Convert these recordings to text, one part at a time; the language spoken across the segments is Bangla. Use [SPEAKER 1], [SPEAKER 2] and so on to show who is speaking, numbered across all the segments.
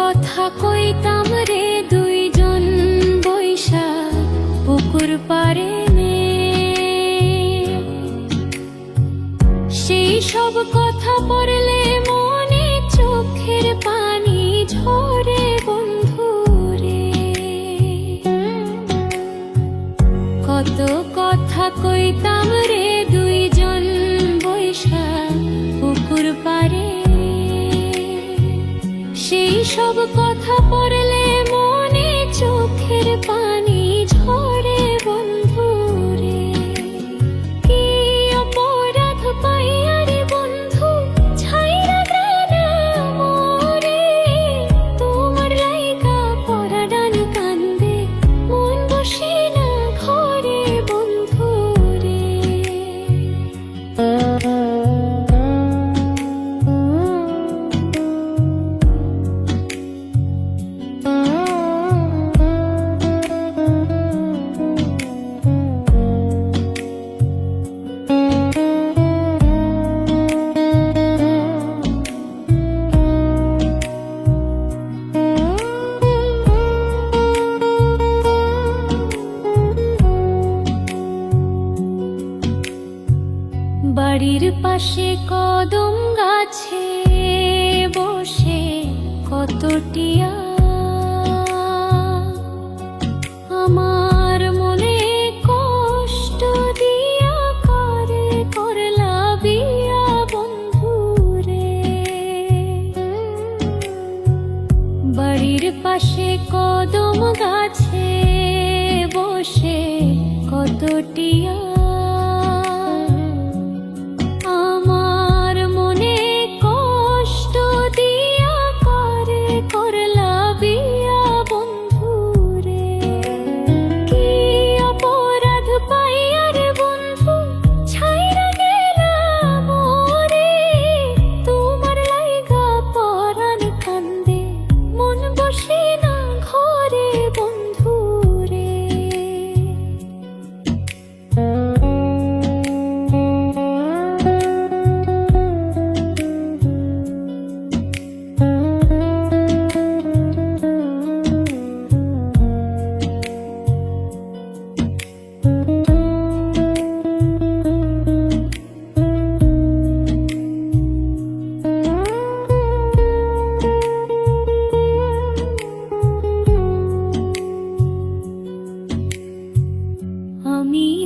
[SPEAKER 1] কথা কইতাম রে দুইজন বৈশা পুকুর পারে নে, সেই সব কথা পড়লে মনে চোখের পানি ঝরে বন্ধু রে। কত কথা কইতাম রে দুইজন বৈশা পুকুর পারে, সেই সব কথা পড়লে মনে চোখের পানি ঝরে বন্ধু রে। কি অপরাধ পাইয়া রে বন্ধু ছাইরা গেলা মোরে, তোমার লাইগা পরাডান কান্দে মন বসে না ঘরে বন্ধু রে। বাড়ির পাশে কদম গাছে বসে কত টিয়া আমার মনে কষ্ট দিয়া করে করলা বিয়া বন্ধু রে। বাড়ির পাশে কদম গাছে বসে কত টিয়া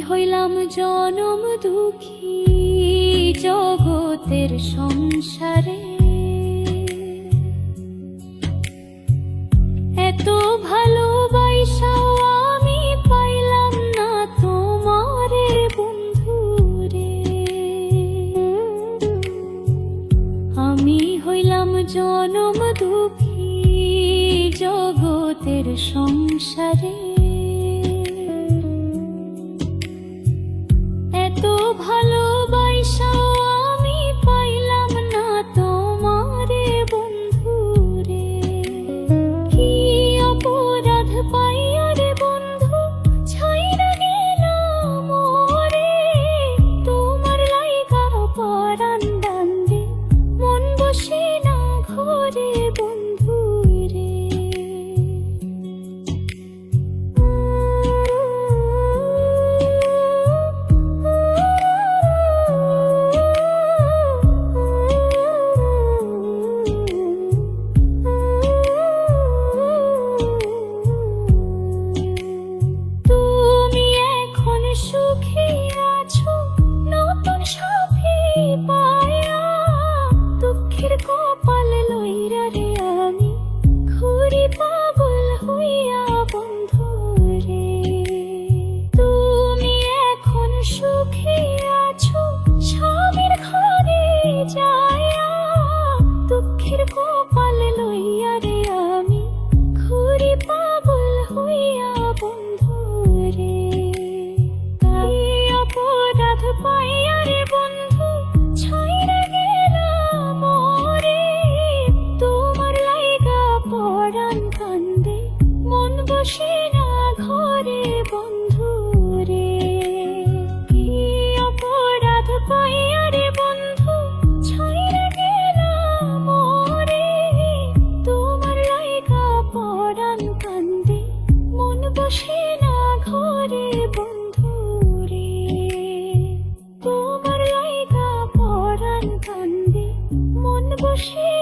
[SPEAKER 1] হইলাম জনম দুঃখী জগতের সংসারে, এত ভালোবাসাও আমি পাইলাম না তোমারে বন্ধু রে। আমি হইলাম জনম দুঃখী জগতের সংসারে, এত ভালোবাসাও আমি পাইলাম না তোমারে বন্ধু রে। কি অপরাধ পাইয়া রে বন্ধু ছাইরা গেলা মোরে, তোমার লাইগা পরাণ বান্দে মন বসে না ঘরে বন্ধু রে। বসে